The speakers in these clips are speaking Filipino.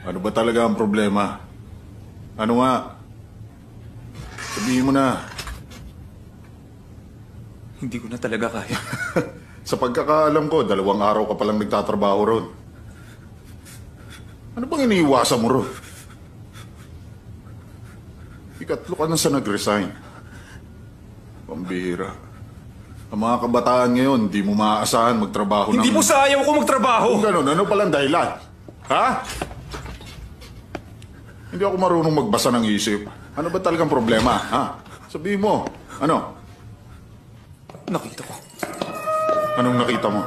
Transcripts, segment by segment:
Ano ba talaga ang problema? Ano nga? Sabihin mo na. Hindi ko na talaga kaya. Sa pagkakaalam ko, 2 araw ka palang nagtatrabaho ron. Ano bang iniiwasan mo ron? Ikatlo ka na sa nag-resign. Pambihira. Ang mga kabataan ngayon, hindi mo maaasahan magtrabaho Hindi mo sa ayaw ko magtrabaho! Kung ganun, ano palang dahilan? Ha? Hindi ako marunong magbasa ng isip. Ano ba talagang problema? Ha? Sabihin mo. Ano? Nakita ko. Anong nakita mo?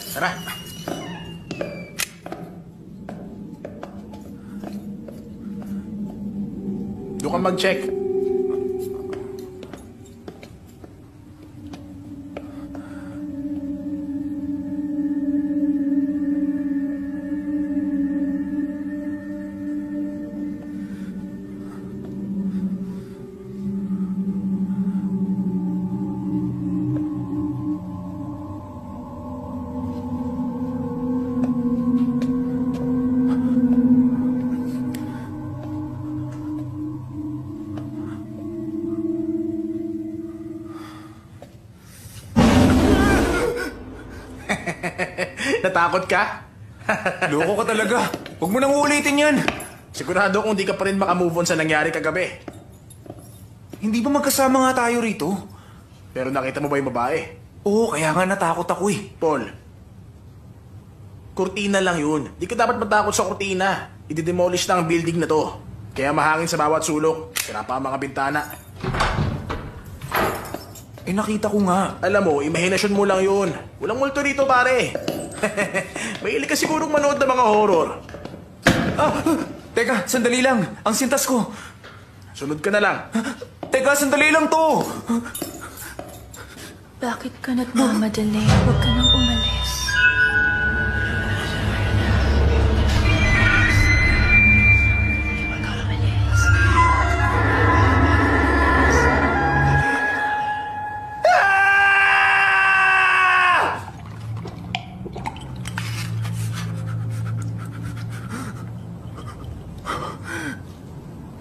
Tara. Doon ka mag-check. Natakot ka? Loko ka talaga. Huwag mo nang uulitin yan. Sigurado kung di ka pa rin makamove on sa nangyari kagabi. Hindi ba magkasama nga tayo rito? Pero nakita mo ba yung babae? Oo, kaya nga natakot ako eh. Paul, kurtina lang yun. Di ka dapat matakot sa kurtina. I-demolish na ang building na to. Kaya mahangin sa bawat sulok. Sira pa ang mga bintana. Eh nakita ko nga. Alam mo, imahinasyon mo lang yun. Walang multo rito, pare. Mahilig ka sigurong manood ng mga horror. Teka, sandali lang. Ang sintas ko. Sunod ka na lang. Teka, sandali lang to. Bakit ka nagmamadali? Huwag ka nang umalis. Huwag ka umalis.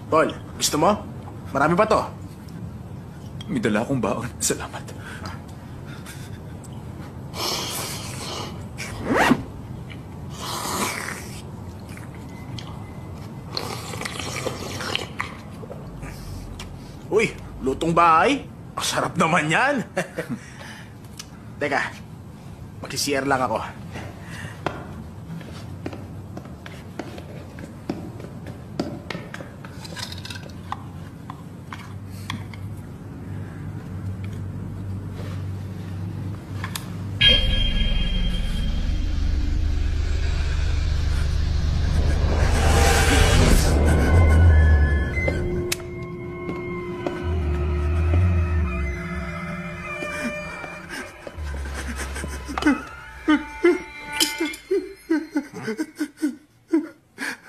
Paul, gusto mo? Marami pa to. May dala akong baon. Salamat. Uy, lutong bahay? Ang sarap naman yan. Teka, mag-CR lang ako.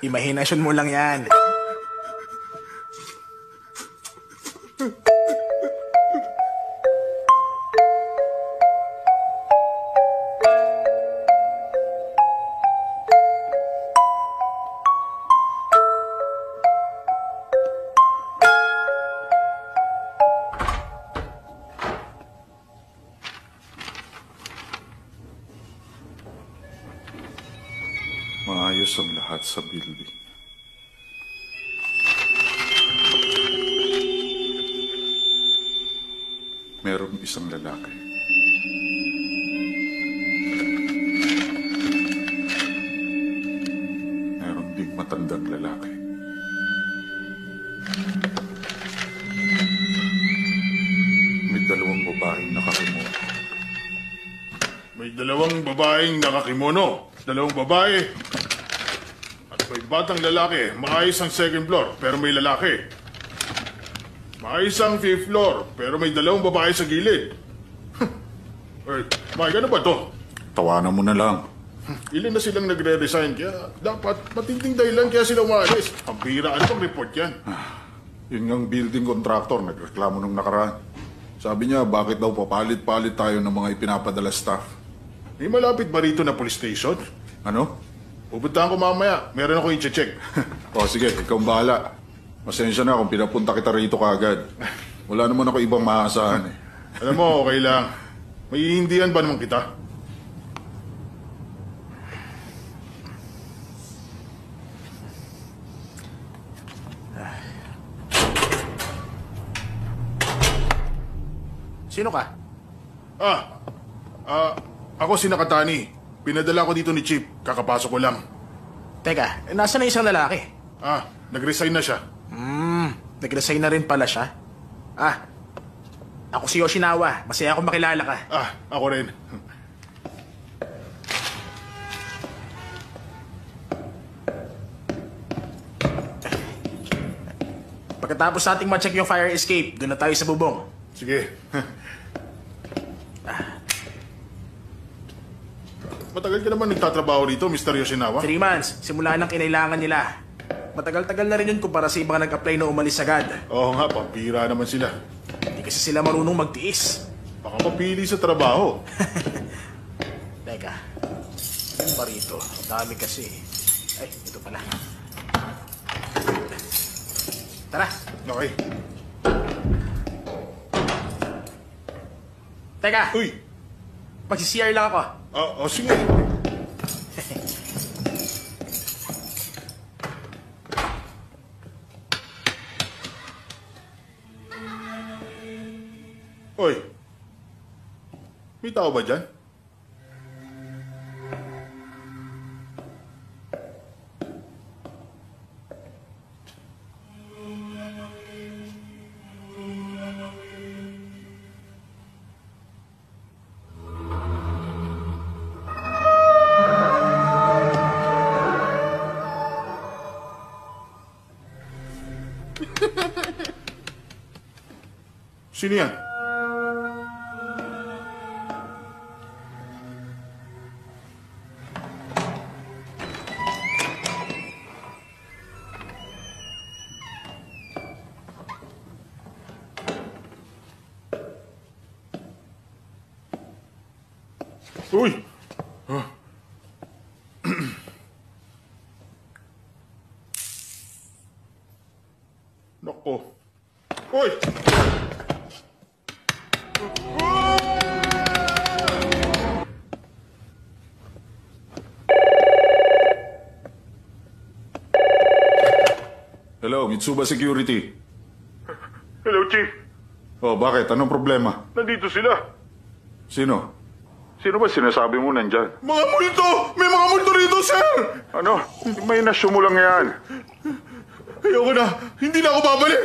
Imahinasyon mo lang yan. Maayos ang lahat sa building. Merong isang lalaki. Meron ding matandang lalaki. May 2 babaeng nakakimono. May 2 babaeng nakakimono. 2 babae. At may batang lalaki. Maayos ang 2nd floor, pero may lalaki. Maayos ang 5th floor, pero may 2 babae sa gilid. Mike, ano ba to? Tawanan mo na lang. Ilan na silang nagre-resign, kaya dapat matinding dahilan kaya sila umalis. Ang bira, ano bang report yan? Yun ngang building contractor, nagreklamo nung nakaraan. Sabi niya, bakit daw papalit-palit tayo ng mga ipinapadala staff? May malapit ba rito na police station? Ano? Pupuntahan ko mamaya. Meron ako i-check. O sige, ikaw ang bahala. Pasensya na kung pinapunta kita rito kaagad. Wala naman ako ibang maaasahan eh. Alam mo, okay lang. May iindihan ba naman kita? Sino ka? Ako si Nakatani. Pinadala ko dito ni Chief. Kakapasok ko lang. Teka, nasa na isang lalaki? Nag-resign na siya. Nag-resign na rin pala siya. Ako si Yoshinawa. Masaya akong makilala ka. Ako rin. Pagkatapos nating ma-check yung fire escape, doon na tayo sa bubong. Sige. Matagal ka naman nagtatrabaho rito, Mr. Yoshinawa. 3 months, simula nang kinailangan nila. Matagal-tagal na rin yun kumpara sa ibang nag-apply na umalis agad. Oo nga, pampira naman sila. Hindi kasi sila marunong magtiis. Baka mapili sa trabaho. Teka, yun ba rito? Ang dami kasi. Ay, ito pala. Tara, Okay. teka, Uy! mag-CR lang ako. Sige. Hoy! May tao ba dyan? Sino yan? Uy! Nako. Uy! Hello, Mitsuba Security. Hello, Chief. Oh, bakit? Anong problema? Nandito sila. Sino? Sino ba sinasabi mo nandyan? Mga multo! May mga multo rito, sir! Ano? May nasyo mo lang yan. Ayoko na. Hindi na ako babalik.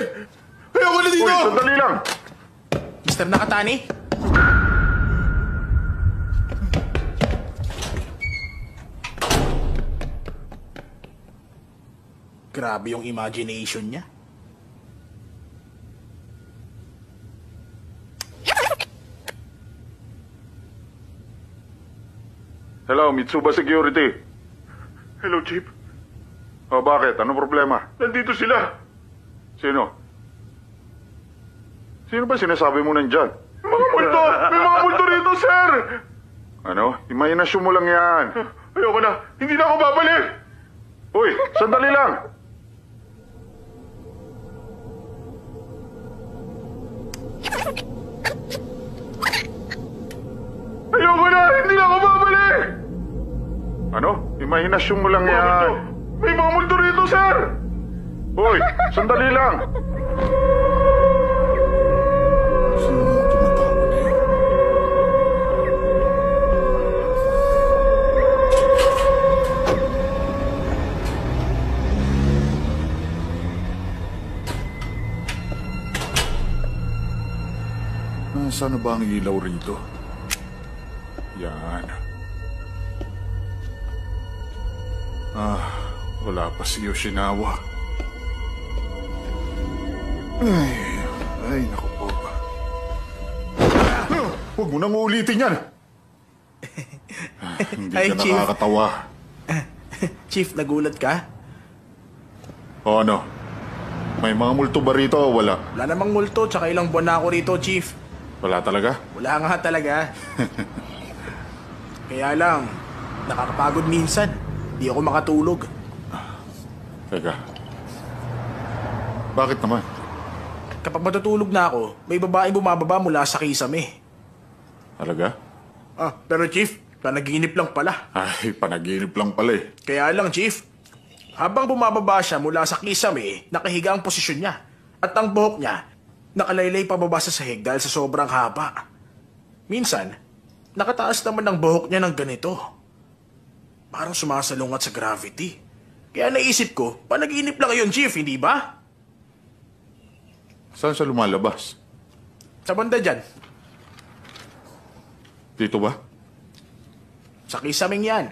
Ayoko na dito. Uy, sandali lang. Mr. Nakatani? Grabe yung imagination niya. Hello, Mitsuba Security. Hello, Chief. Oh, bakit? Anong problema? Nandito sila. Sino? Sino ba sinasabi mo nandyan? Mga multo! May mga multo rito, sir! Ano? Imahinasyon mo lang yan. Ayoko na. Hindi na ako babalik. Uy, sandali lang. Ayoko na. Hindi na ako babalik. Ano? Imahinasyon mo lang Mga multo. yan. May mga multo rito, sir! Uy, sandali lang. Sino yung tumatawa na yun? Saan na ba ang ilaw rito? Yan. Wala pa si Yoshinawa. Ay, naku po. Huwag mo nang uulitin yan. Hindi Hi, ka Chief. nakakatawa. Chief, nagulat ka? O ano? May mga multo ba rito o wala? Wala namang multo, tsaka ilang buwan na ako rito, Chief. Wala talaga? Wala nga talaga. Kaya lang, nakakapagod minsan. Di ako makatulog. Teka. Bakit naman? Kapag matutulog na ako, may babaeng bumababa mula sa kisame. Talaga? Pero Chief, panaginip lang pala. Ay, panaginip lang pala eh. Kaya lang, Chief, habang bumababa siya mula sa kisame, nakahiga ang posisyon niya. At ang buhok niya, nakalaylay pababa sa sahig dahil sa sobrang haba. Minsan, nakataas naman ang buhok niya ng ganito. Parang sumasalungat sa gravity. Kaya naisip ko, panaginip lang yun, Chief, hindi ba? Saan siya lumalabas? Sa banda dyan, Dito ba? sa kisaming yan.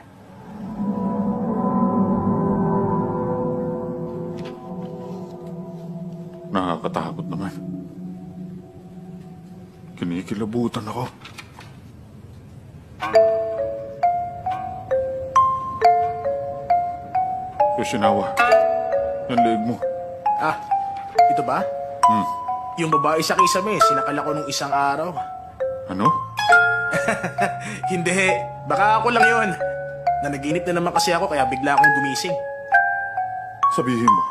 Nakakatakot naman. Kinikilabutan ako. Yoshinawa, yung leeg mo. Ito ba? Yung babae sa kisame, sinakal ako nung isang araw. Ano? Hindi, baka ako lang yun. Nanaginip na naman kasi ako kaya bigla akong gumising. Sabihin mo,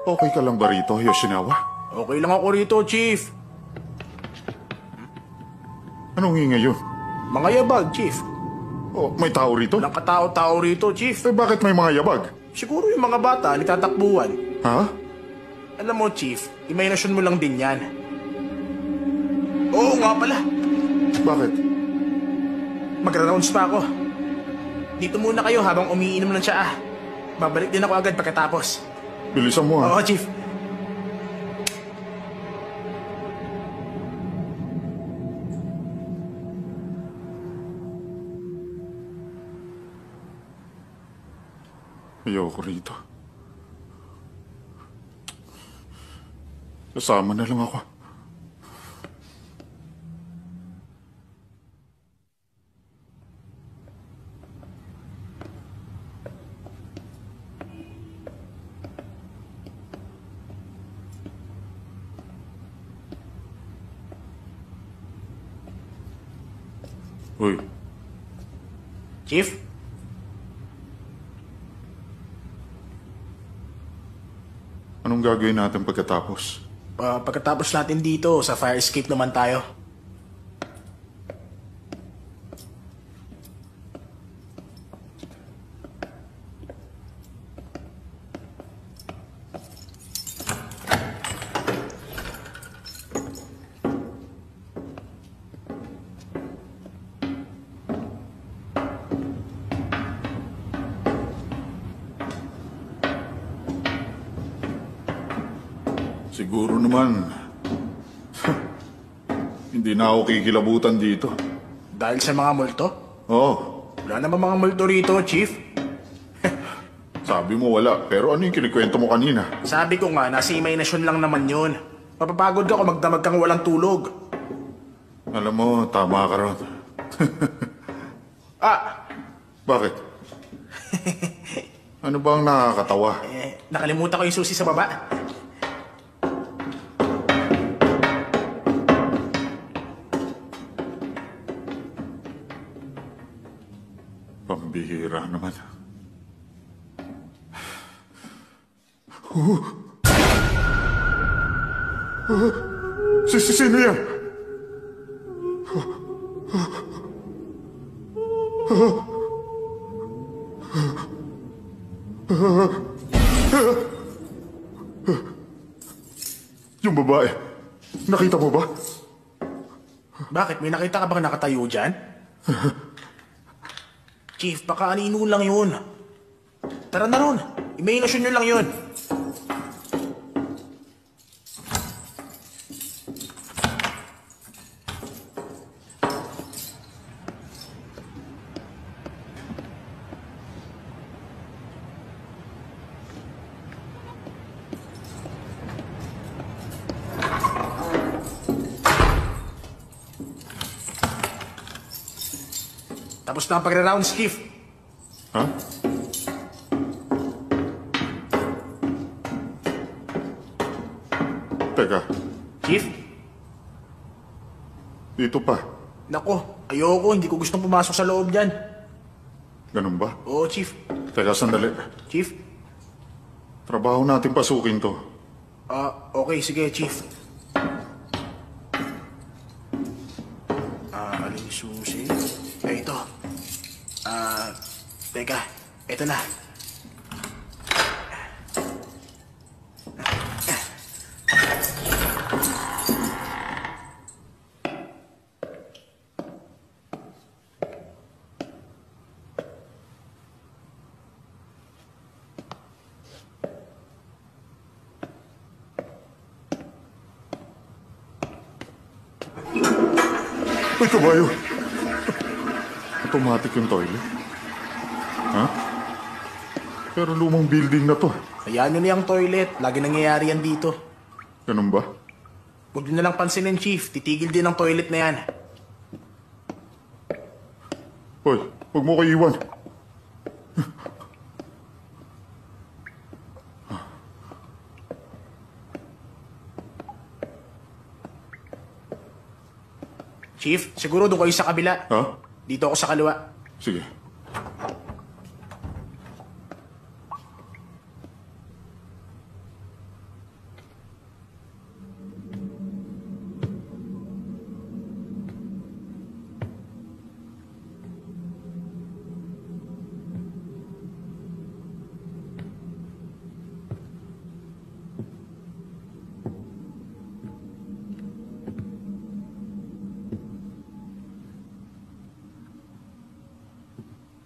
okay ka lang ba rito, Yoshinawa? Okay lang ako rito, Chief. Anong ingay yun? Mga yabag, Chief. Oh, may tao rito? Walang katao-tao rito, Chief. Eh, bakit may mga yabag? Siguro yung mga bata, nagtatakbuhan. Ha? Alam mo, Chief, imahinasyon mo lang din yan. Oo nga pala. Bakit? Magra-rounds pa ako. Dito muna kayo habang umiinom ng tsaa. Babalik din ako agad pagkatapos. Bilisan mo ha. Oo, Chief. Ayoko rito. Kasama na lang ako. Uy, Chief? anong gagawin natin pagkatapos? Pagkatapos natin dito, sa fire escape naman tayo. Siguro naman, hindi na ako kikilabutan dito. Dahil sa mga multo? Oo, Wala naman mga multo rito, Chief. sabi mo wala, pero ano yung kinikwento mo kanina? Sabi ko nga, nasa imahinasyon lang naman yun. Mapapagod ako magdamag kang walang tulog. Alam mo, tama ka ron. Bakit? Ano bang nakakatawa? Nakalimutan ko yung susi sa baba. Pambihira naman. Sino yan? Yung babae. Nakita mo ba? Bakit? May nakita ka bang nakatayo dyan? Chief, baka anino lang yun. Tara na ron. Imahinasyon nyo lang yun. Tapos Tapos na ang pagre-rounds, Chief. Ha? Teka, Chief? dito pa. Nako, ayoko. Hindi ko gustong pumasok sa loob dyan. Ganun ba? Oo, Chief. Teka, sandali. Chief? Trabaho natin pasukin to. Okay. Sige, Chief. Aling susi. Ito. Teka. Ito na. Ay, kabayo! Automatic yung toilet. Ha? Pero lumang building na to. Hayaan nyo na yung toilet. Lagi nangyayari yan dito. Ganun ba? Huwag nyo na lang pansinin, Chief. Titigil din ang toilet na yan. Hoy, huwag mo ko iwan. Chief, siguro doon kayo sa kabila. Ha? Dito ako sa kaliwa. Sige.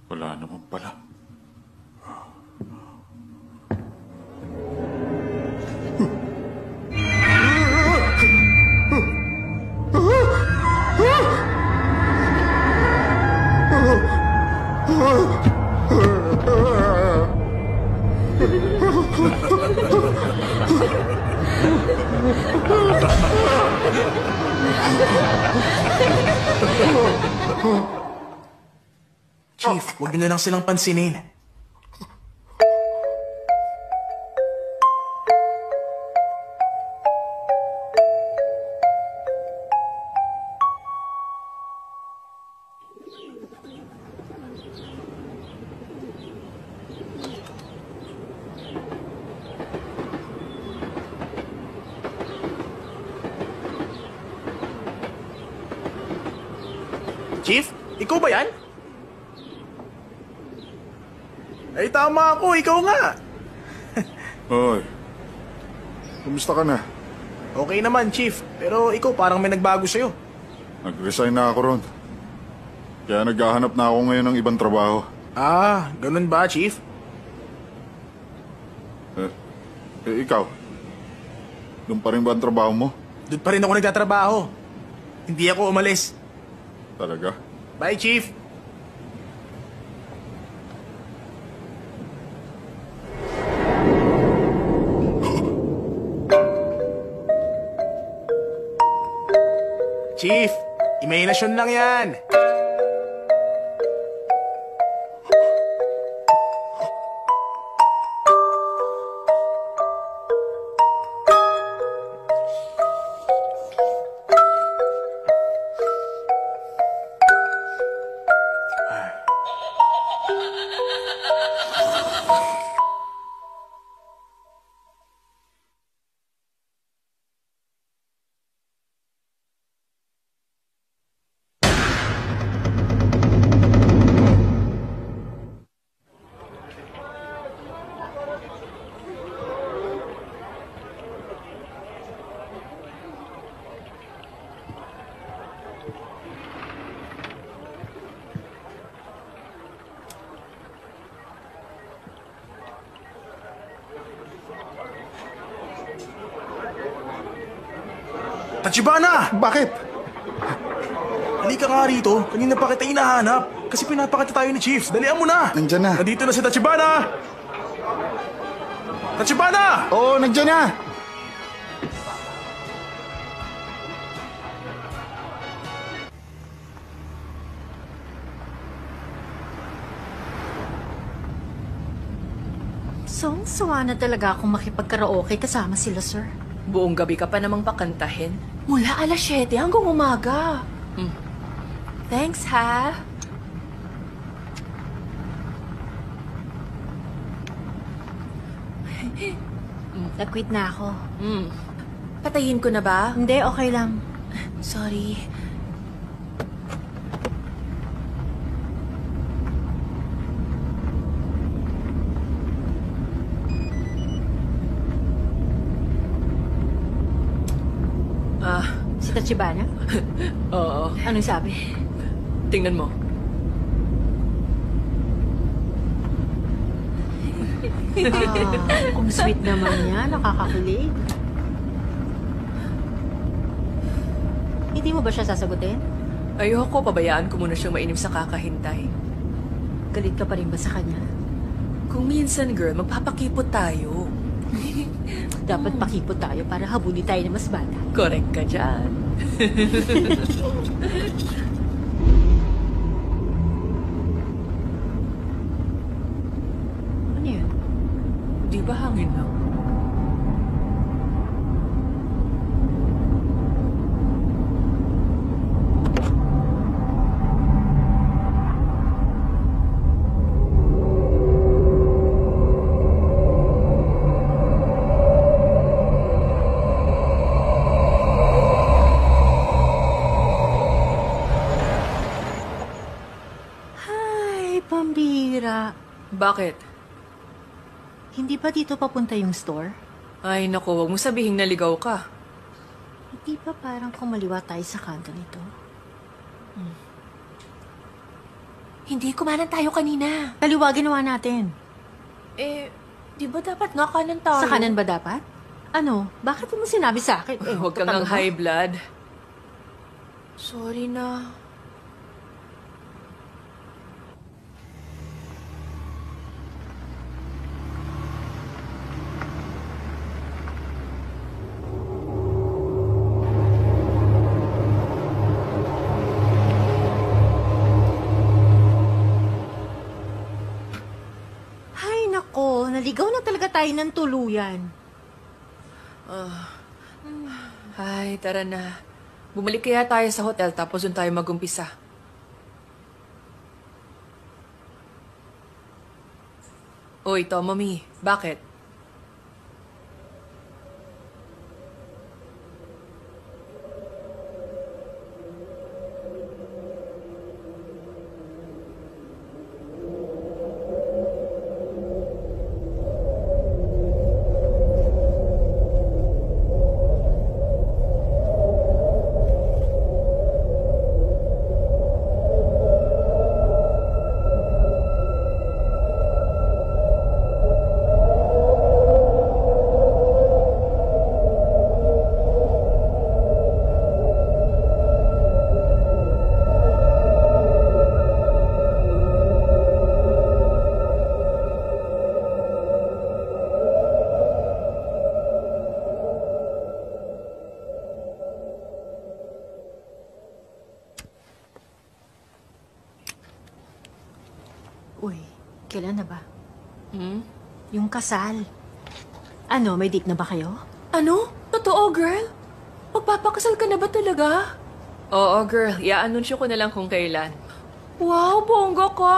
Wala naman pala. Chief, huwag nyo na lang silang pansinin. Chief, ikaw ba yan? Ay, tama ako. Ikaw nga. Hoy. Kumusta ka na? Okay naman, Chief. Pero ikaw parang may nagbago sa'yo. Nag-resign na ako ron. Kaya naghahanap na ako ngayon ng ibang trabaho. Ah, ganun ba, Chief? Ikaw? Doon pa rin ba ang trabaho mo? Doon pa rin ako nagtatrabaho. Hindi ako umalis. Talaga? Bye, Chief. Chief, imahinasyon lang yan. Tachibana! Bakit? Halika nga rito. Kanina pa kita hinahanap. Kasi pinapakita tayo ni Chief. Dalian mo na. Nandyan na. Nandito na si Tachibana! Tachibana! Oo, nandyan na! Sawang-sawa na talaga akong makipagkaraoke kasama sila, sir. Buong gabi ka pa namang pakantahin. Mula alas 7 hanggang umaga. Thanks, ha? Nag-quit na ako. Patayin ko na ba? Hindi, okay lang. Sorry. Si Tachibana? Oo. Anong sabi? Tingnan mo. Ang sweet naman niya. Nakakakilig. Hindi mo ba siya sasagutin? Ayoko, pabayaan ko muna siyang mainim sa kakahintay. Galit ka pa rin ba sa kanya? Kung minsan, girl, magpapakipot tayo. Dapat pakipot tayo para habulin tayo ng mas bata. Correct ka dyan. Ano yun? Di ba hangin lang? Ay, pambira. Bakit? Hindi ba dito papunta yung store? Ay, naku, wag mo sabihing naligaw ka. Hindi ba parang kumaliwa tayo sa kanto nito? Hindi, kumanan tayo kanina. Kaliwa ginawa natin. Eh, di ba dapat nga kanan tayo? Sa kanan ba dapat? Ano? Bakit mo sinabi sa akin? Huwag kang talaga. ang high blood. Sorry na. Ay, nako. Naligaw na talaga tayo ng tuluyan. Ay, tara na. Bumalik kaya tayo sa hotel tapos doon tayo magumpisa. Oy, Tomomi, bakit? Uy, kailan na ba? Hmm? Yung kasal. Ano, may date na ba kayo? Ano? Totoo, girl? Magpapakasal ka na ba talaga? Oo, girl. I-anunsyo ko na lang kung kailan. Wow, bongga ka!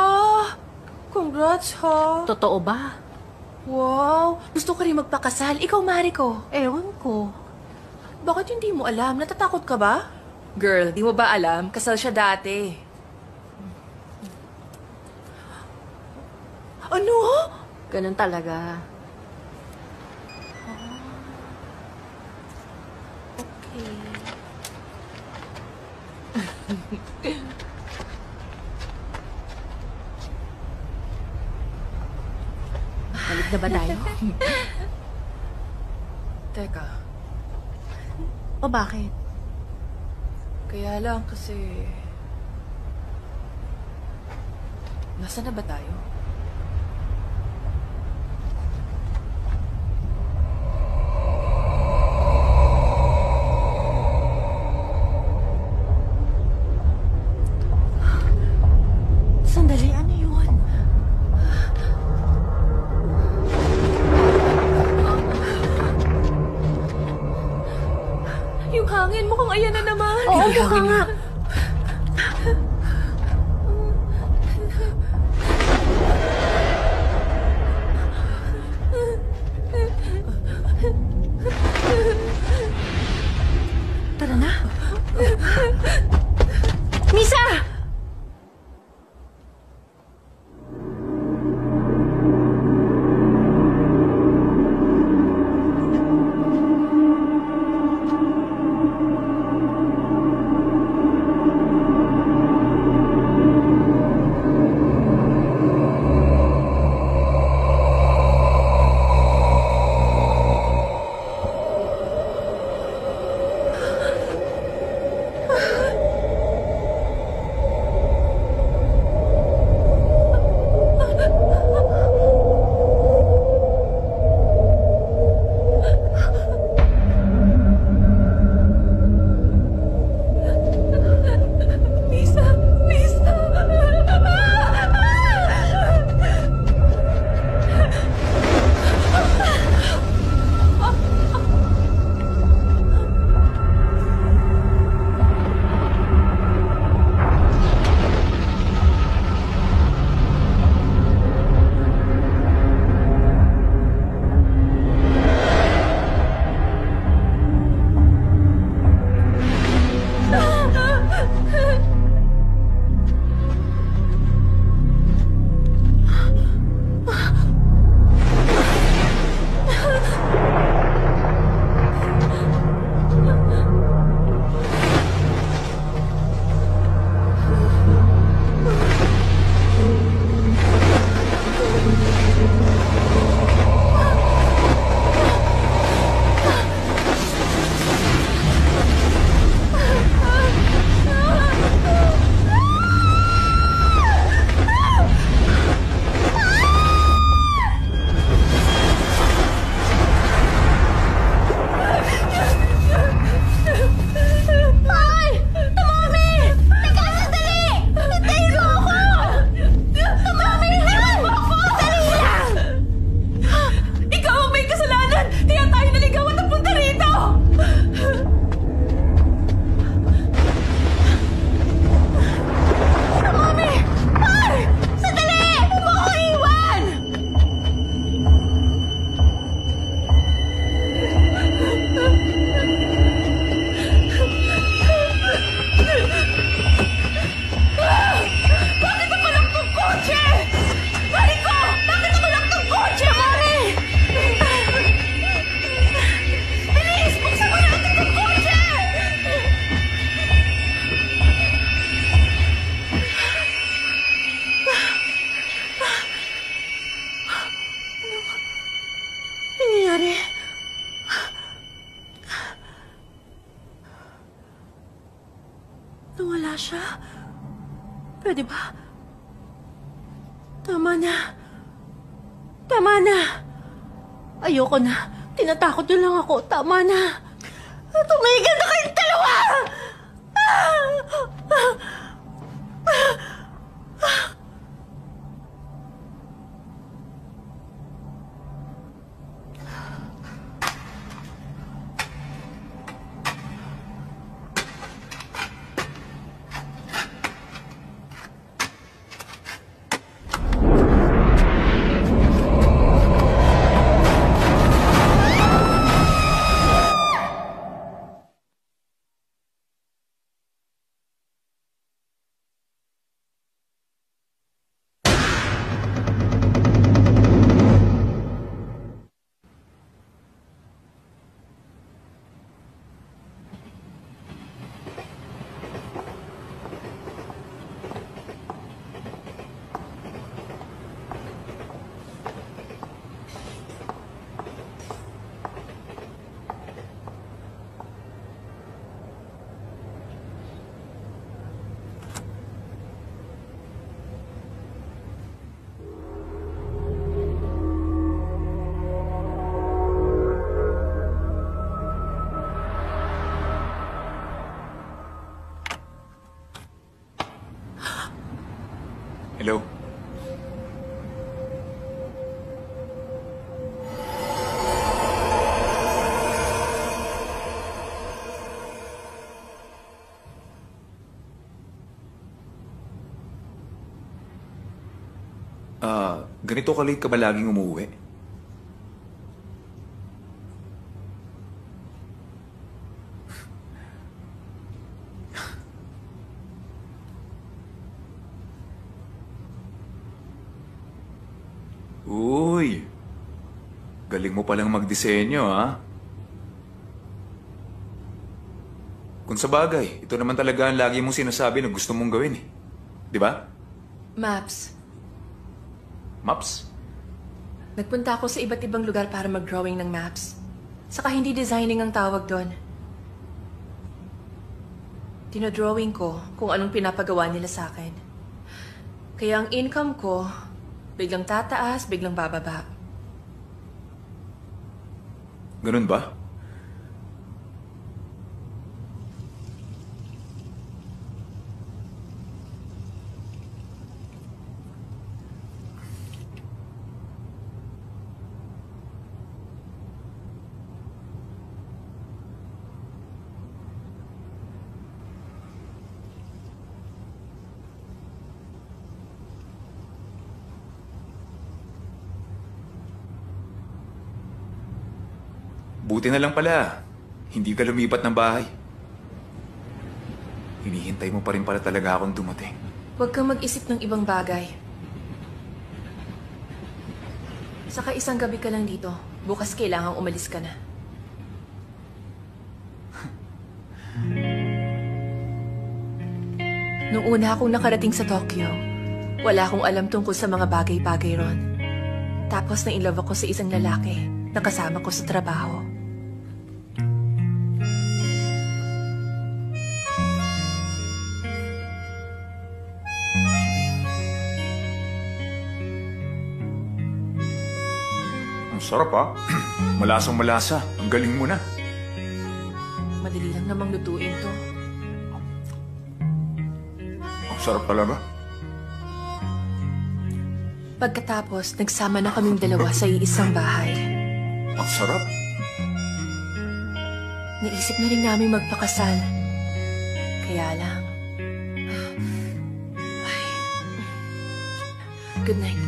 Congrats, ha? Totoo ba? Wow! Gusto ko rin magpakasal. Ikaw, Mariko. Ewan ko. Bakit hindi mo alam? Natatakot ka ba? Girl, di mo ba alam? Kasal siya dati. Ano? Ganun talaga. Balik na ba tayo? Teka, O bakit? kaya lang kasi... Nasaan na ba tayo? Sandali, ano yun? Upo ka nga. Tara na. Misa! Nawala siya. Pwede ba? Tama na. Tama na. Ayoko na. Tinatakot niyo lang ako. Tama na. Tumigil na kayong dalawa! Ganito ka-late ka ba laging umuwi? Uy! Galing mo palang magdisenyo, ha? Kung sa bagay, ito naman talaga ang lagi mong sinasabi na gusto mong gawin, eh. Di ba? Maps. Maps? Nagpunta ako sa iba't ibang lugar para mag-drawing ng maps. Saka hindi designing ang tawag doon. Tinodrawing ko kung anong pinapagawa nila sa akin. Kaya ang income ko, biglang tataas, biglang bababa. Ganun ba? Buti na lang pala, hindi ka lumipat ng bahay. Hinihintay mo pa rin pala talaga akong dumating. Huwag kang mag-isip ng ibang bagay. Saka isang gabi ka lang dito. Bukas kailangang umalis ka na. Nung una akong nakarating sa Tokyo, wala akong alam tungkol sa mga bagay-bagay ron. Tapos na-inlove ako sa isang lalaki na kasama ko sa trabaho. Ang sarap, ha? Malasang malasa. Ang galing mo na. Madali lang namang lutuin to. Ang sarap talaga. Pagkatapos, nagsama na kaming dalawa sa iisang bahay. Ang sarap. Naisip na rin namin magpakasal. Kaya lang... Ay. Good night.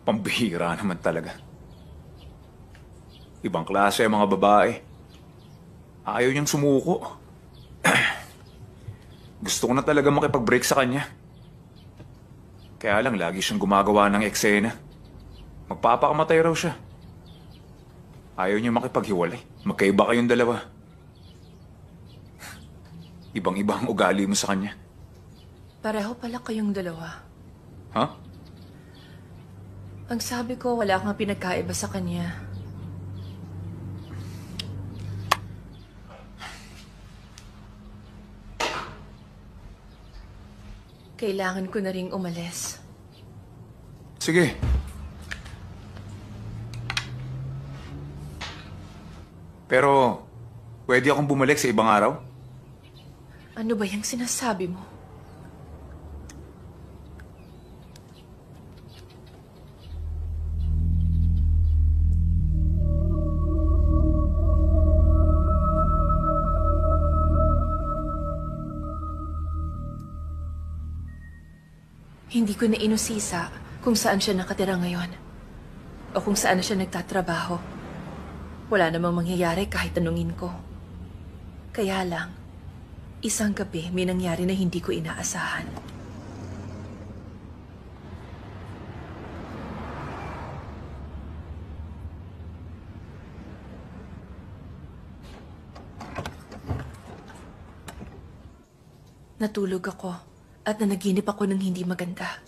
Pambihira naman talaga. Ibang klase ang mga babae. Ayaw niyang sumuko. Gusto ko na talaga makipag-break sa kanya. Kaya lang lagi siyang gumagawa ng eksena. Magpapakamatay raw siya. Ayaw niya makipaghiwalay. Magkaiba kayong dalawa. Ibang-iba ang ugali mo sa kanya. Pareho pala kayong dalawa. Ha? Ang sabi ko, wala kang pinagkaiba sa kanya. Kailangan ko na ring umalis. Sige. Pero, pwede akong bumalik sa ibang araw? Ano ba yung sinasabi mo? Hindi ko na inusisa kung saan siya nakatira ngayon. O kung saan na siya nagtatrabaho. Wala namang mangyayari kahit tanungin ko. Kaya lang, Isang gabi, may nangyari na hindi ko inaasahan. Natulog ako at nanaginip ako ng hindi maganda.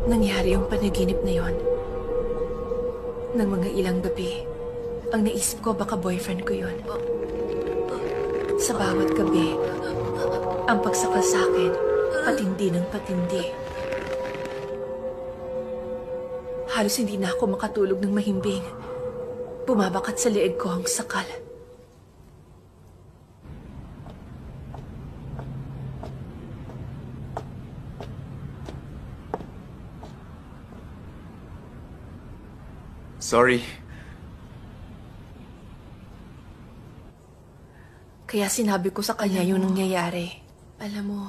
Nangyari yung panaginip na yon. Nang mga ilang gabi, ang naisip ko baka boyfriend ko yon. Sa bawat gabi, ang pagsakal sa akin, patindi ng patindi. Halos hindi na ako makatulog ng mahimbing. Bumabakat sa leeg ko ang sakal. Sorry. Kaya sinabi ko sa kanya yung nangyayari. Alam mo,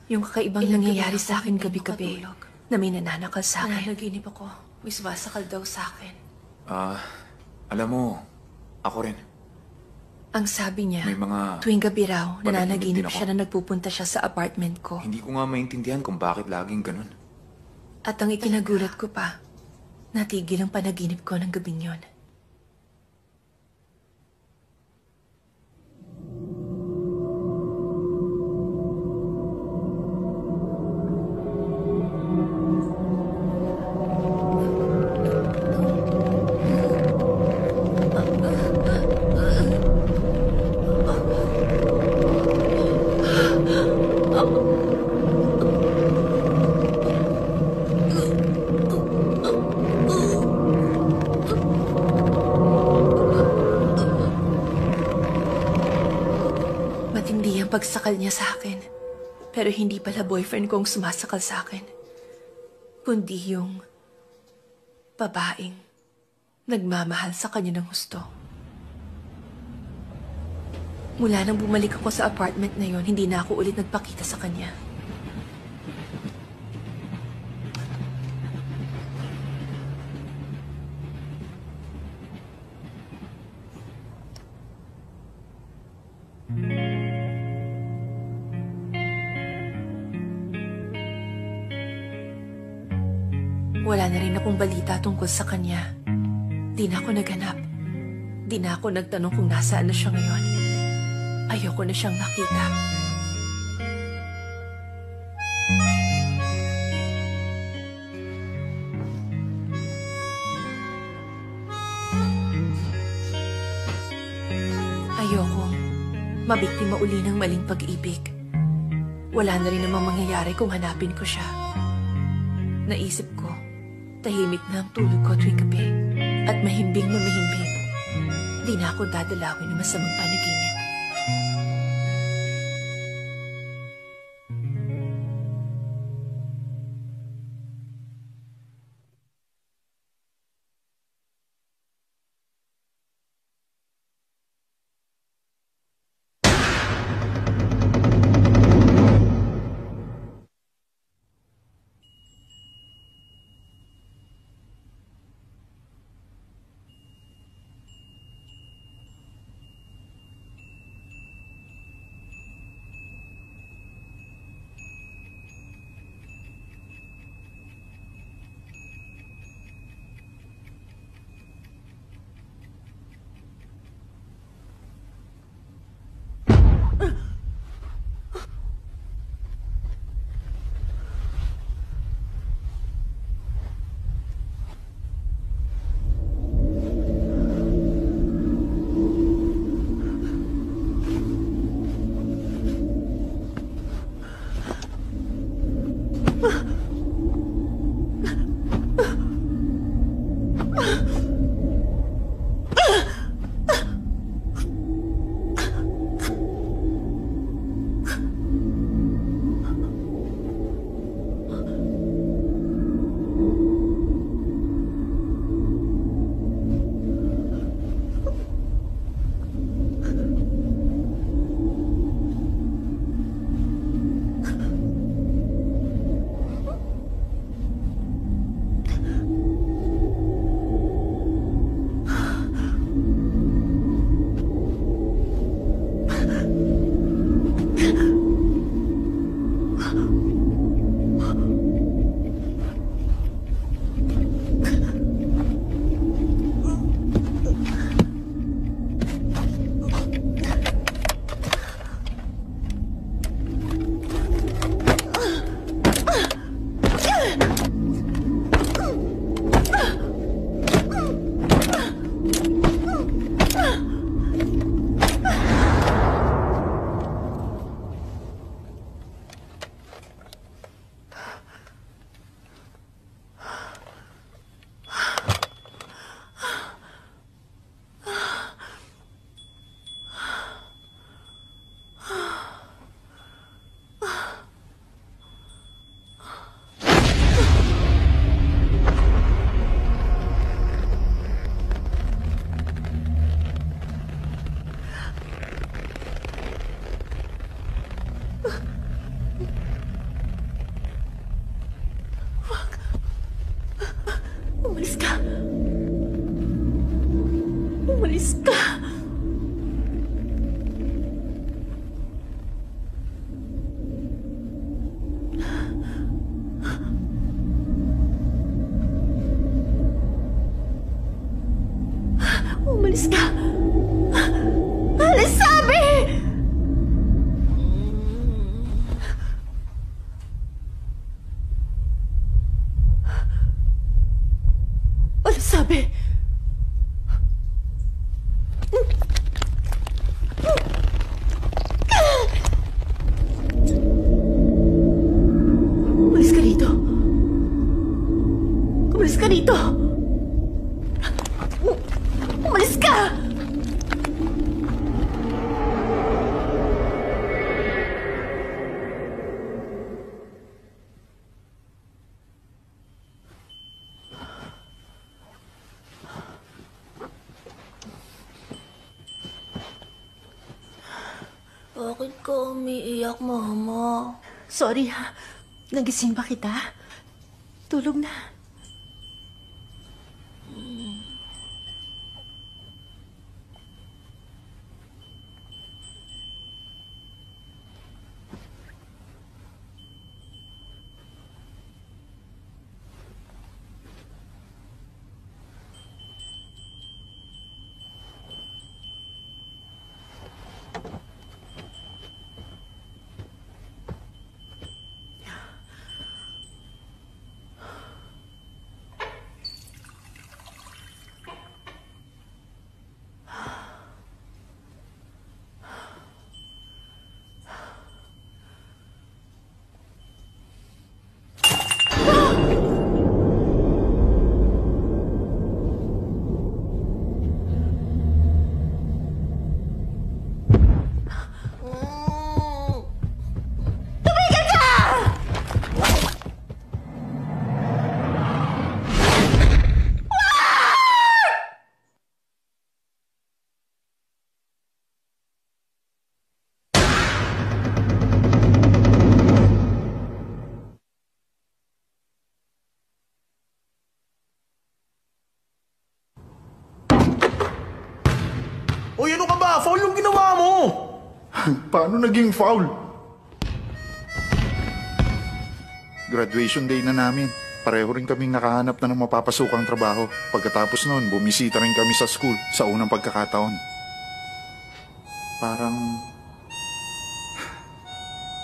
yung kakaibang nangyayari sa akin gabi-gabi na may nananakal sa akin. Nanaginip ako. May sumasakal daw sa akin. Alam mo, ako rin. Ang sabi niya, May mga tuwing gabi raw, panaginip nananaginip din ako. siya na nagpupunta siya sa apartment ko. Hindi ko nga maintindihan kung bakit laging ganun. At ang ikinagulat ko pa, natigil ang panaginip ko ng gabing yon. Matindi ang pagsakal niya sa akin. Pero hindi pala boyfriend kong sumasakal sa akin. Kundi yung babaeng nagmamahal sa kanya ng husto. Mula nang bumalik ako sa apartment na yon, hindi na ako ulit nagpakita sa kanya. Wala na rin akong balita tungkol sa kanya. Di na ako naghanap. Di na ako nagtanong kung nasaan na siya ngayon. Ayoko na siyang makita. Ayokong mabiktima uli ng maling pag-ibig. Wala na rin namang mangyayari kung hanapin ko siya. Naisip ko, tahimik na ang tulog ko tuwing gabi at mahimbing na mahimbing. Di na ako dadalawin ng masamang panaginip. Umalis ka! Umalis ka! Alis sabi! Alis sabi! Umalis ka rito! Umalis ka rito! Umalis ka! Bakit ka umiiyak, Mama? Sorry ha. Nagising ba kita? Tulog na. Uy, ano ka ba? Foul yung ginawa mo! Paano naging foul? Graduation day na namin. Pareho rin kaming nakahanap na ng mapapasukang trabaho. Pagkatapos noon, bumisita rin kami sa school sa unang pagkakataon. Parang...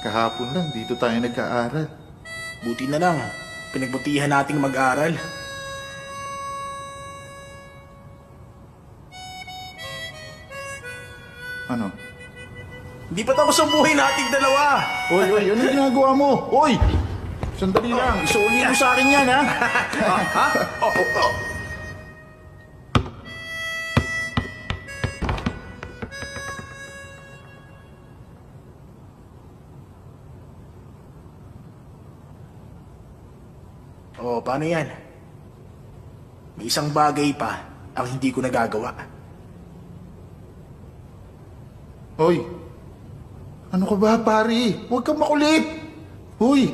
kahapon lang, dito tayo nagkaaral. Buti na lang, pinagbutihan nating mag-aral. Ano? Hindi pa tapos ang buhay nating dalawa! Oy, ano ginagawa mo? Oy! Sandali lang, isuuli mo sa akin yan, ha? Ha? Oh. Oh, paano yan? May isang bagay pa ang hindi ko nagagawa. Hoy! Ano ka ba, pare? Huwag kang makulit! Hoy!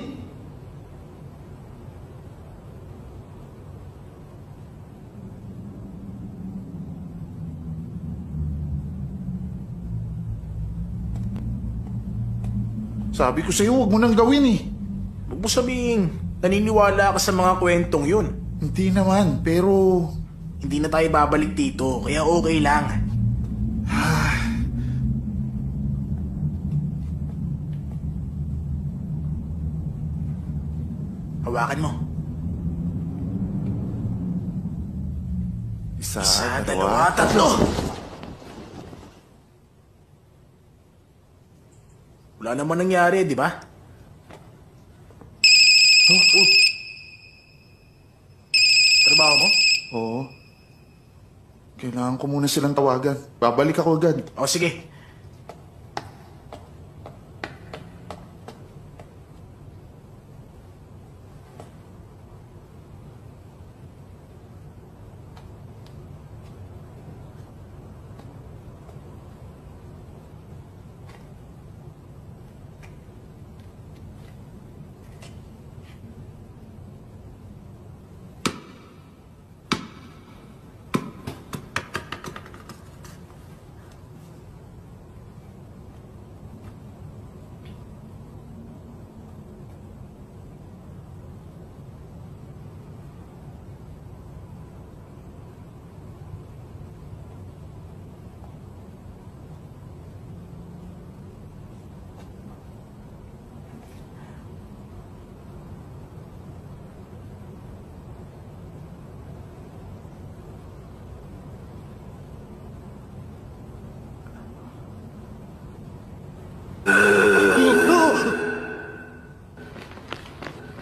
Sabi ko sa'yo, huwag mo nang gawin eh. Huwag mo sabihin, naniniwala ka sa mga kwentong yun. Hindi naman, pero... Hindi na tayo babalik dito, kaya okay lang. Hawakan mo. Isa, Dalawa, tatlo! Wala naman nangyari, di ba? Trabaho mo? Oo. Kailangan ko muna silang tawagan. Babalik ako agad. O, sige.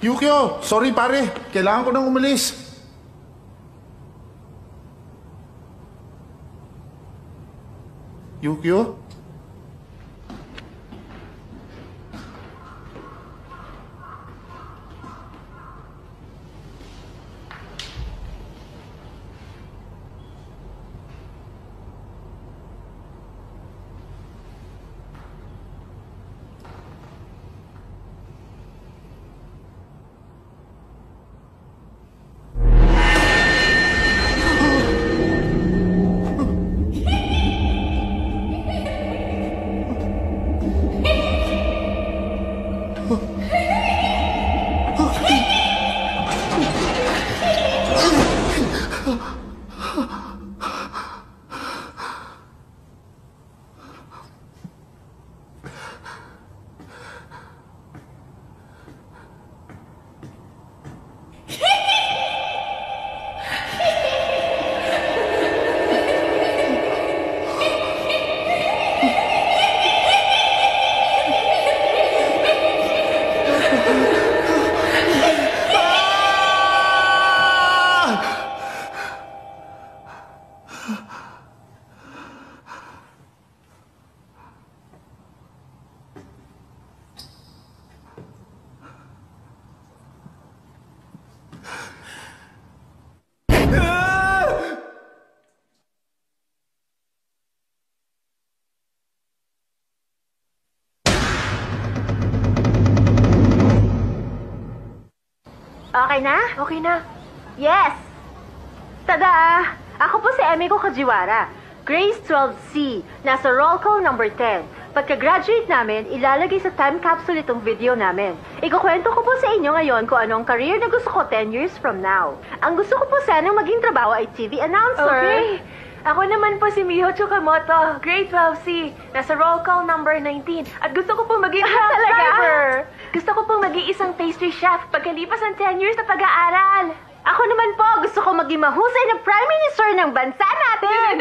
Yukio! Sorry pare, kailangan ko nang umalis. Yukio? Okay na? Okay na. Yes! Tada! Ako po si Emiko Kajiwara. Grace 12C. Nasa roll call number 10. Pagka-graduate namin, ilalagay sa time capsule itong video namin. Ikukwento ko po sa inyo ngayon kung anong career na gusto ko 10 years from now. Ang gusto ko po sanang maging trabaho ay TV announcer. Okay. Ako naman po si Miho Tsukamoto, grade 12C. Nasa roll call number 19. At gusto ko po maging truck talaga? driver. Gusto ko po maging isang pastry chef pagkalipas ng 10 years na pag-aaral. Ako naman po, gusto ko maging mahusay na Prime Minister ng bansa natin!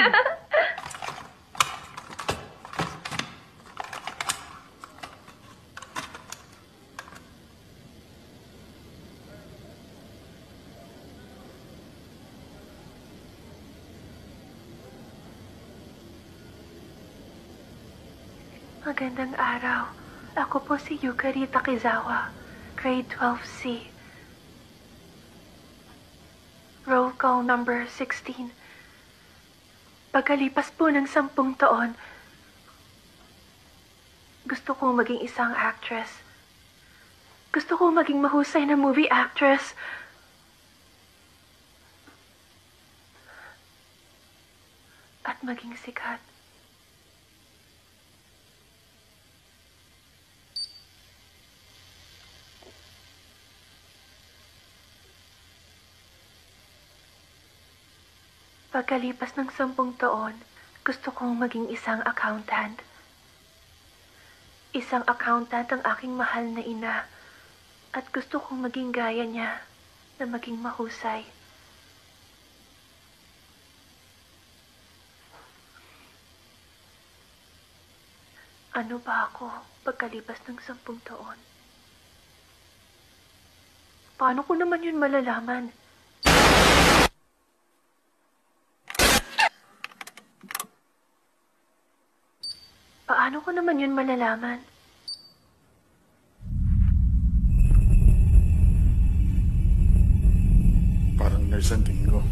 Magandang araw. Ako po si Yukari Takizawa, grade 12C. Roll call number 16. Pagkalipas po ng 10 taon, gusto kong maging isang actress. Gusto kong maging mahusay na movie actress. At maging sikat. Pagkalipas ng 10 taon, gusto kong maging isang accountant. Isang accountant ang aking mahal na ina. At gusto kong maging gaya niya na maging mahusay. Ano ba ako pagkalipas ng 10 taon? Paano ko naman yun malalaman? Paano ko naman yun malalaman? Parang nurse ang tingin ko.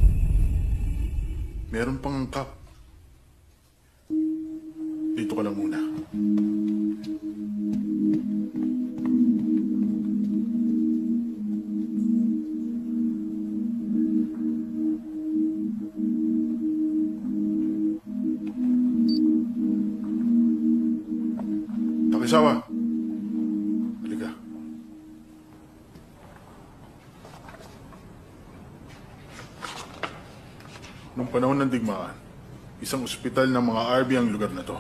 Meron pang cup. Dito ka lang muna. Takizawa. Halika. Nung panahon ng digmaan, isang ospital ng mga RB ang lugar na to.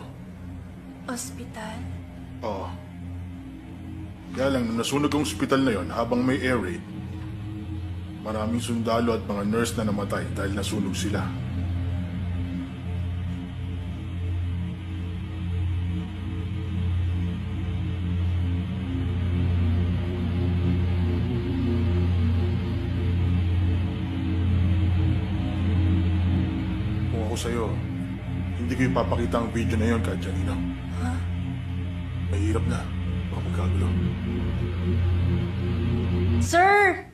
Ospital? Oo. Kaya lang, nung nasunog ang ospital na yon habang may air raid, maraming sundalo at mga nurse na namatay dahil nasunog sila. sa'yo, hindi ko ipapakita ang video na yon kahit Janino. Ha? Mahirap na. Baka magkagulo. Sir!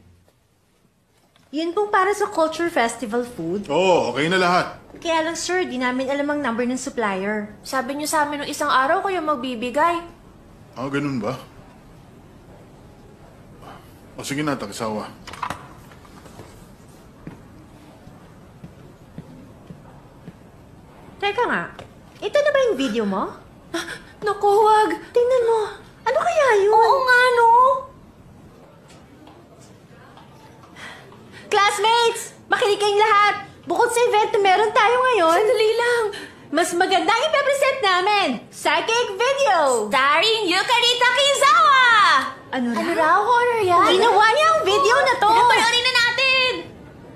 Yun pong para sa Culture Festival food. Oo, okay na lahat. Kaya lang sir, di namin alam ang number ng supplier. Sabi niyo sa amin nung isang araw kayo magbibigay. Ah, ganun ba? O sige na, Takisawa. Teka nga, ito na ba yung video mo? Naku, wag! Tingnan mo. Ano kaya yun? Oo nga, no? Classmates! Makinig kayong lahat! Bukod sa event na meron tayo ngayon, Sandali lang! mas magandang ipepresent namin! Psychic video! Starring Yukarita Kizawa! Ano Ano raw? Horror yan? Ginawa niya ang video na to! Panoorin na natin!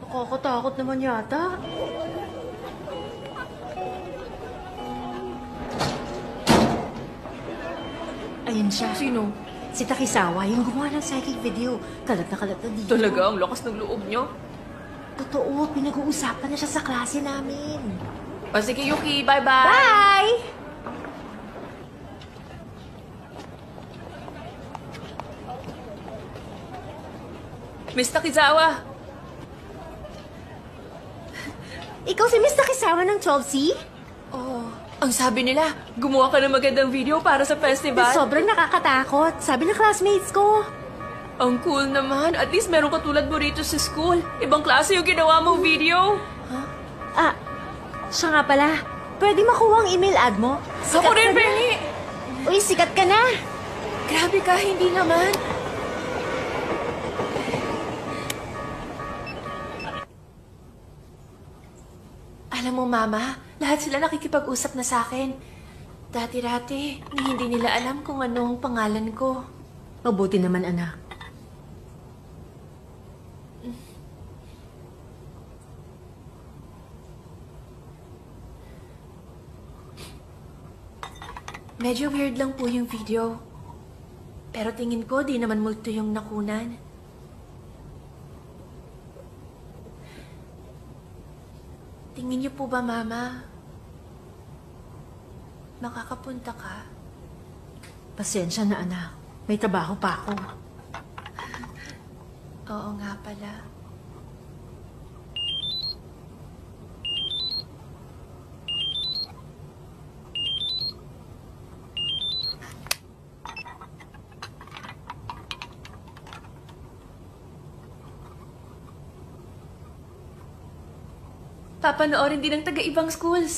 Nakakatakot naman yata. Ayun siya. Sino? Si Takisawa, yung gumawa ng psychic video. Kalat na dito. Talaga, ang lakas ng loob niyo. Totoo, pinag-uusapan na siya sa klase namin. O sige, Yuki. Bye-bye! Bye! Miss Takizawa! Ikaw si Miss Takisawa ng 12C? Oh, ang sabi nila, gumawa ka ng magandang video para sa festival. Sobrang nakakatakot. Sabi ng classmates ko. Ang cool naman. At least meron katulad mo rito sa school. Ibang klase yung ginawa mong video. Ah, siya nga pala. Pwede makuha ang email ad mo? Ako rin, ka na. Penny! Uy, sikat ka na. Grabe ka, hindi naman. Alam mo, Mama, lahat sila nakikipag-usap na sa akin. Dati-dati, hindi nila alam kung anong pangalan ko. Mabuti naman, anak. Medyo weird lang po yung video. Pero tingin ko, di naman multo yung nakunan. Tingin niyo po ba, Mama? Makakapunta ka? Pasensya na, anak. May trabaho pa ako. Oo nga pala. Papanoorin din ng taga-ibang schools.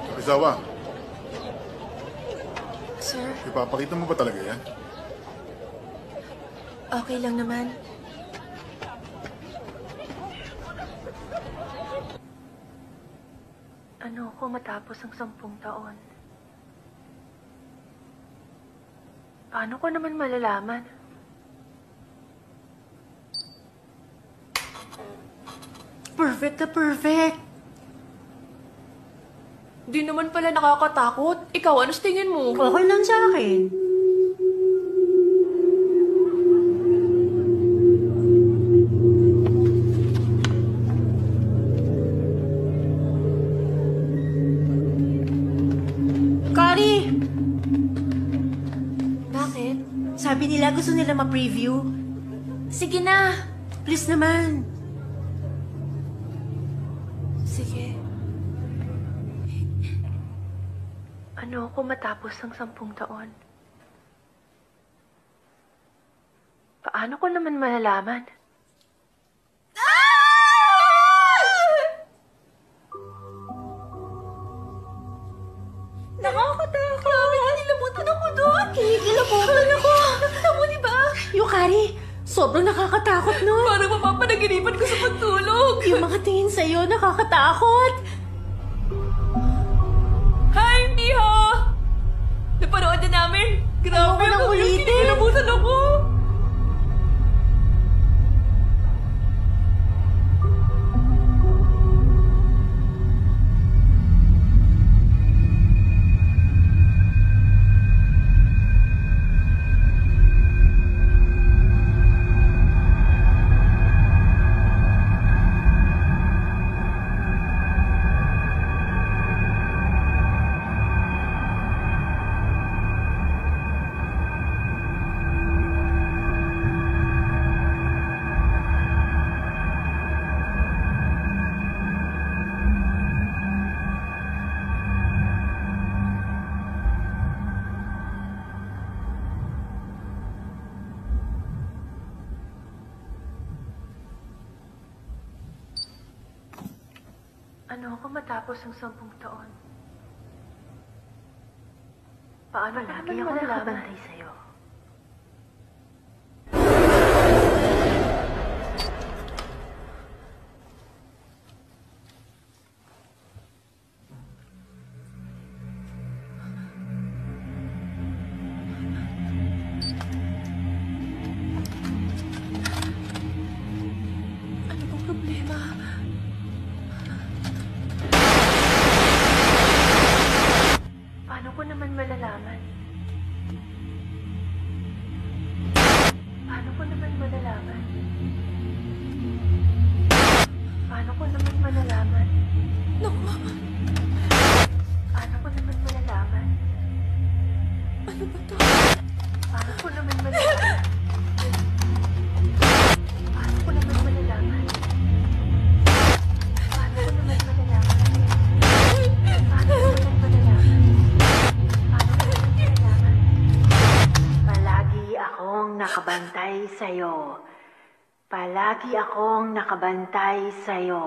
Takisawa, Sir, ipapakita mo ba talaga yan? okay lang naman. Ano ko matapos ang 10 taon? Paano ko naman malalaman? Perfect na perfect. Di naman pala nakakatakot. Ikaw, ano sa tingin mo? Okay lang sa akin. Kari! Bakit? Sabi nila gusto nila ma-preview. Sige na. Please naman. Sige. Ano ako matapos ng 10 taon? Paano ko naman malalaman? Nakakatakot! Grabe, kinilabutan ako doon! Kinikilabutan ako! Tama, di ba? Yung Kari, sobrang nakakatakot nun. Parang mapapanaginipan ko sa pagtulog. Yung mga tingin sa'yo, nakakatakot. Hi, Miho! Napanood na namin! Grabe, Ayoko nang ulitin. Kinilabutan ako! Paano ako matapos ang 10 taon? Paano lagi ako nakabantay sa'yo? Ano bang problema? Paano ko naman malalaman? Paano ko naman malalaman? Paano ko naman malalaman? Naku, Paano ko naman malalaman? ano ba to? Paano ko naman malalaman? Paano ko naman malalaman? Paano ko naman malalaman? Paano ko naman malalaman? Paano ko naman malalaman? Palagi akong nakabantay sa'yo. Palagi akong nakabantay sa'yo.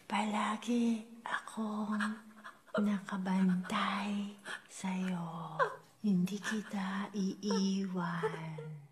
Palagi akong nakabantay sa'yo. Hindi kita iiwan.